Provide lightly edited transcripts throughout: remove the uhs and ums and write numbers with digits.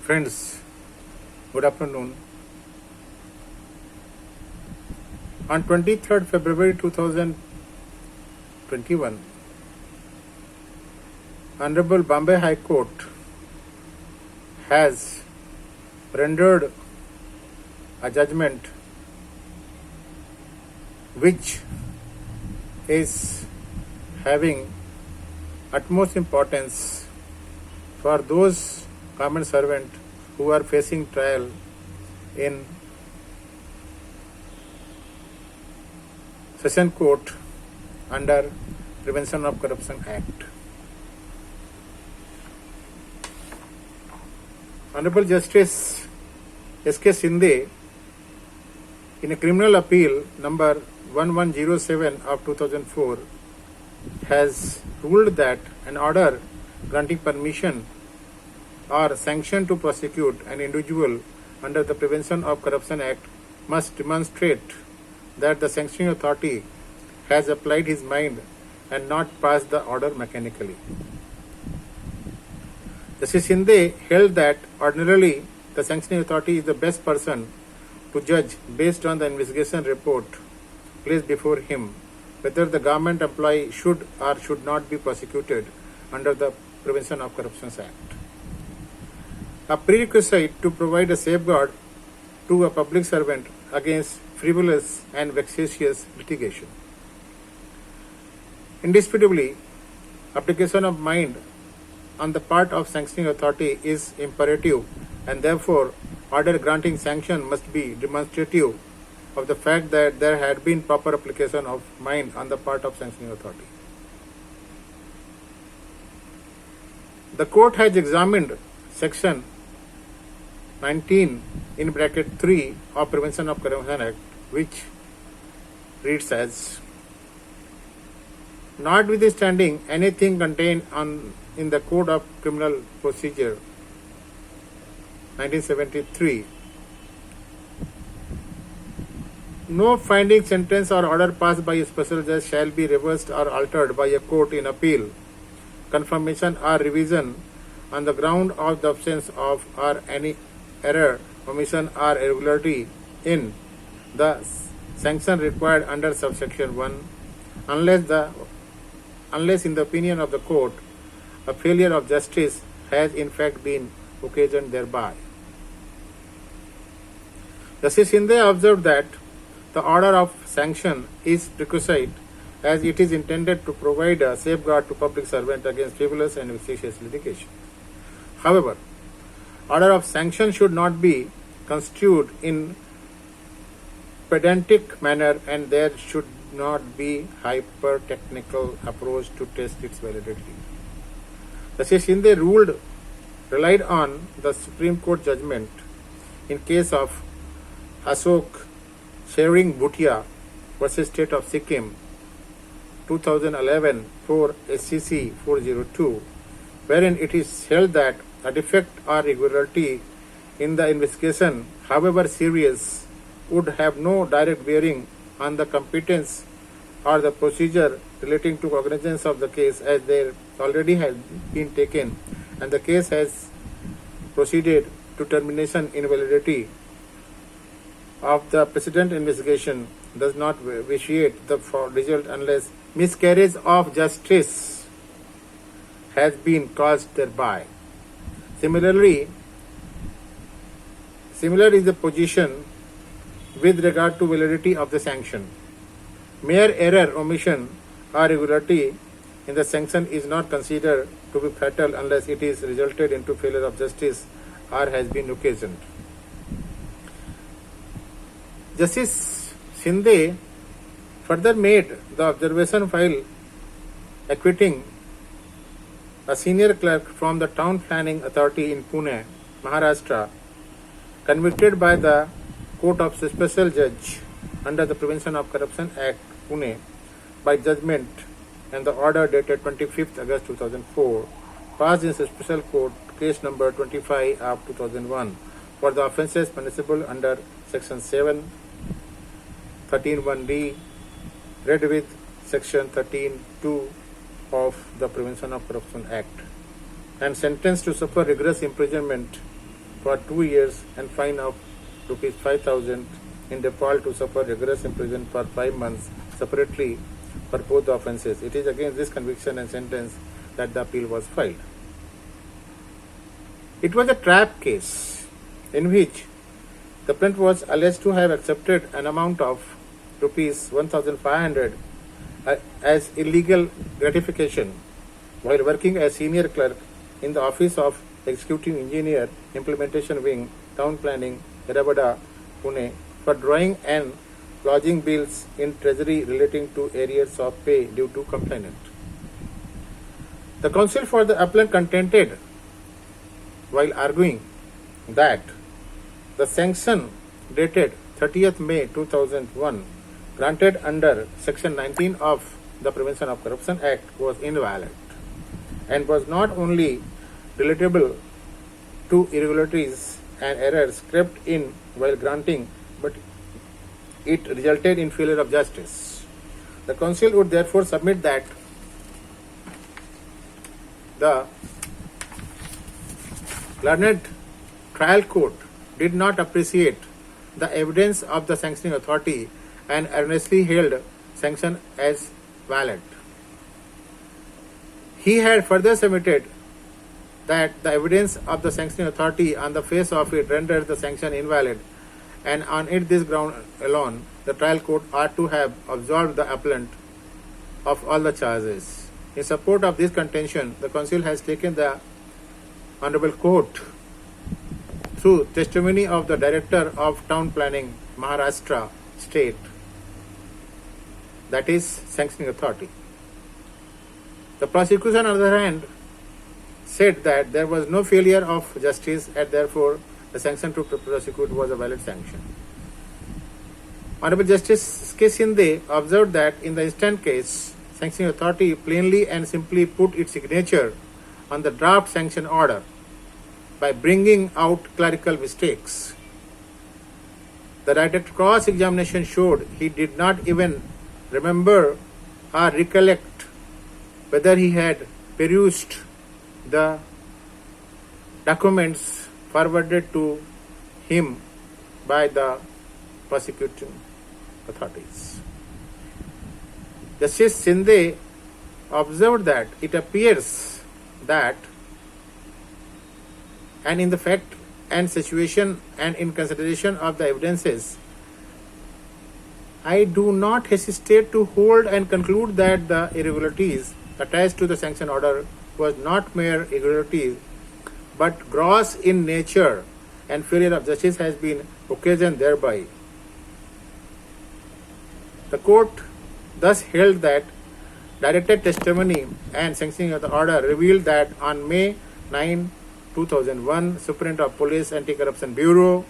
Friends, good afternoon. On 23rd February 2021, Honorable Bombay High Court has rendered a judgment which is having utmost importance for those government servants who are facing trial in Session Court under Prevention of Corruption Act. Honorable Justice S.K. Shinde, in a criminal appeal number 1107 of 2004, has ruled that an order granting permission or sanction to prosecute an individual under the Prevention of Corruption Act must demonstrate that the sanctioning authority has applied his mind and not passed the order mechanically. Justice Shinde held that ordinarily the sanctioning authority is the best person to judge based on the investigation report placed before him whether the government employee should or should not be prosecuted under the Prevention of Corruption Act. A prerequisite to provide a safeguard to a public servant against frivolous and vexatious litigation. Indisputably, application of mind on the part of sanctioning authority is imperative, and therefore order granting sanction must be demonstrative of the fact that there had been proper application of mind on the part of sanctioning authority. The court has examined section 19 in bracket 3 of Prevention of Corruption Act, which reads as, notwithstanding anything contained in the Code of Criminal Procedure 1973, no finding, sentence or order passed by a special judge shall be reversed or altered by a court in appeal, confirmation or revision on the ground of the absence of or any error, omission or irregularity in the sanction required under subsection 1, unless in the opinion of the court a failure of justice has in fact been occasioned thereby. Justice Shinde observed that the order of sanction is requisite as it is intended to provide a safeguard to public servants against frivolous and vexatious litigation. However, order of sanction should not be construed in pedantic manner, and there should not be hyper-technical approach to test its validity. Justice Shinde relied on the Supreme Court judgment in case of Ashok Shering Bhutia versus State of Sikkim 2011 for SCC 402, wherein it is held that a defect or irregularity in the investigation, however serious, would have no direct bearing on the competence or the procedure relating to cognizance of the case, as there already has been taken and the case has proceeded to termination. Invalidity of the precedent investigation does not vitiate the result unless miscarriage of justice has been caused thereby. Similar is the position with regard to validity of the sanction. Mere error, omission or irregularity in the sanction is not considered to be fatal unless it is resulted into failure of justice or has been occasioned. Justice Shinde further made the observation while acquitting a senior clerk from the Town Planning Authority in Pune, Maharashtra, convicted by the Court of Special Judge under the Prevention of Corruption Act, Pune, by judgment and the order dated 25th August 2004, passed in Special Court case number 25 of 2001 for the offences punishable under Section 7, 13(1)(d), read with Section 13(2) of the Prevention of Corruption Act, and sentenced to suffer rigorous imprisonment for 2 years and fine of rupees 5,000 in default to suffer rigorous imprisonment for 5 months separately for both the offences. It is against this conviction and sentence that the appeal was filed. It was a trap case in which the plaintiff was alleged to have accepted an amount of rupees 1,500 as illegal gratification while working as senior clerk in the office of Executive Engineer, Implementation Wing, Town Planning, Yerabada, Pune, for drawing and lodging bills in Treasury relating to arrears of pay due to complainant. The counsel for the appellant contended while arguing that the sanction dated 30th May 2001 granted under Section 19 of the Prevention of Corruption Act was invalid and was not only relatable to irregularities and errors crept in while granting, but it resulted in failure of justice. The counsel would therefore submit that the learned trial court did not appreciate the evidence of the sanctioning authority and earnestly held sanction as valid. He had further submitted that the evidence of the sanctioning authority on the face of it rendered the sanction invalid, and on this ground alone, the trial court ought to have absolved the appellant of all the charges. In support of this contention, the counsel has taken the Honorable Court through testimony of the Director of Town Planning, Maharashtra State, that is, Sanctioning Authority. The prosecution, on the other hand, said that there was no failure of justice and therefore the sanction to prosecute was a valid sanction. Honorable Justice K. Shinde observed that in the instant case, Sanctioning Authority plainly and simply put its signature on the draft sanction order by bringing out clerical mistakes. The direct cross-examination showed he did not even remember or recollect whether he had perused the documents forwarded to him by the prosecuting authorities. Justice Shinde observed that it appears that, and in the fact and situation and in consideration of the evidences, I do not hesitate to hold and conclude that the irregularities attached to the sanction order was not mere irregularity but gross in nature, and failure of justice has been occasioned thereby. The court thus held that directed testimony and sanctioning of the order revealed that on May 9, 2001, Superintendent of Police Anti-Corruption Bureau,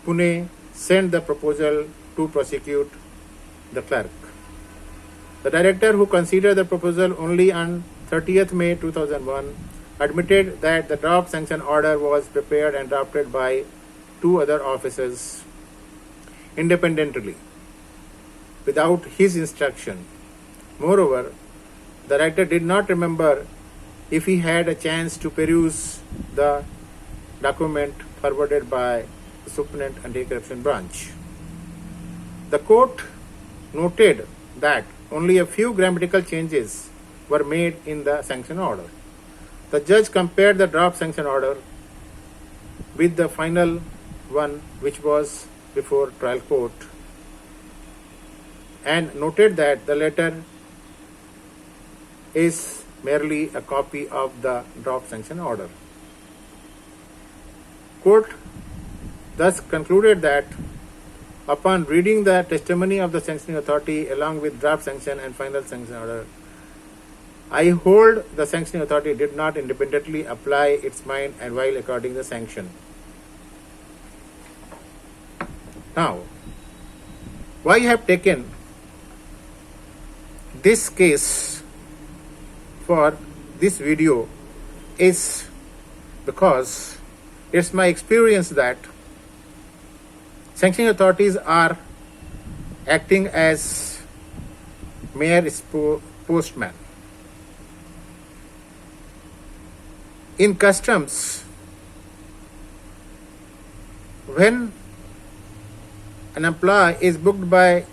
Pune, sent the proposal to prosecute the clerk. The director, who considered the proposal only on 30th May 2001, admitted that the draft sanction order was prepared and drafted by two other officers independently, without his instruction. Moreover, the director did not remember if he had a chance to peruse the document forwarded by the Superintendent Anti-Corruption Branch. The court noted that only a few grammatical changes were made in the sanction order. The judge compared the draft sanction order with the final one, which was before trial court, and noted that the latter is merely a copy of the draft sanction order. Court thus concluded that upon reading the testimony of the sanctioning authority along with draft sanction and final sanction order, I hold the sanctioning authority did not independently apply its mind and while according the sanction. Now, why I have taken this case for this video is because it's my experience that sanctioning authorities are acting as mere postman. In customs, when an employee is booked by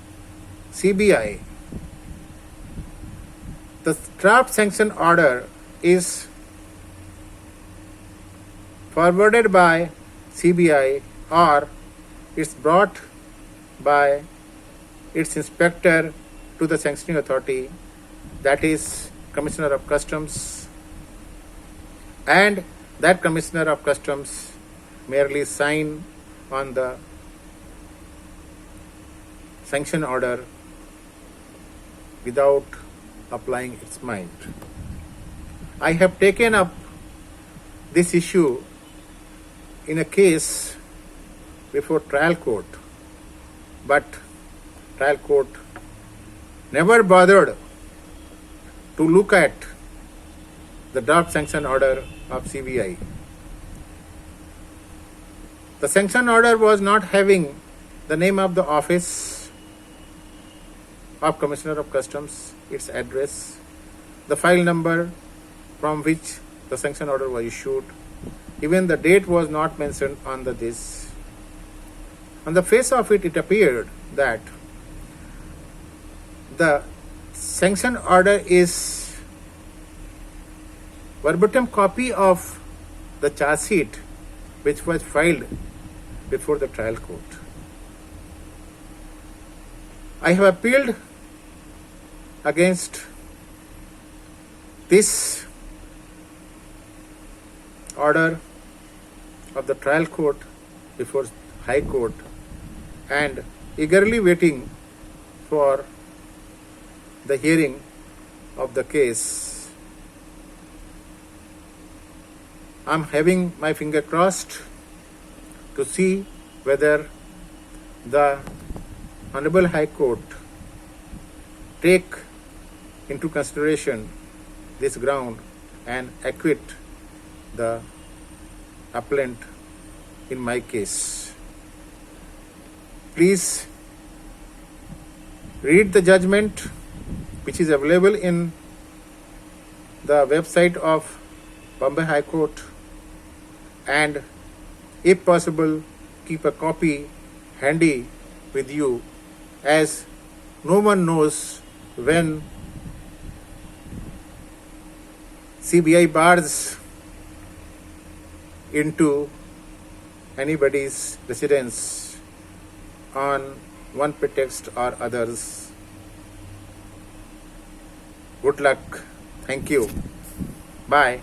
CBI, the draft sanction order is forwarded by CBI or it's brought by its inspector to the sanctioning authority, that is Commissioner of Customs, and that Commissioner of Customs merely sign on the sanction order without applying its mind. I have taken up this issue in a case before trial court, but trial court never bothered to look at the draft sanction order of CBI. The sanction order was not having the name of the office of Commissioner of Customs, its address, the file number from which the sanction order was issued. Even the date was not mentioned on this. On the face of it, it appeared that the sanction order is verbatim copy of the charge sheet which was filed before the trial court. I have appealed against this order of the trial court before High Court and eagerly waiting for the hearing of the case. I'm having my finger crossed to see whether the Honorable High Court take into consideration this ground and acquit the appellant in my case. Please read the judgment which is available in the website of Bombay High Court, and if possible keep a copy handy with you, as no one knows when CBI bars into anybody's residence on one pretext or others. Good luck. Thank you. Bye.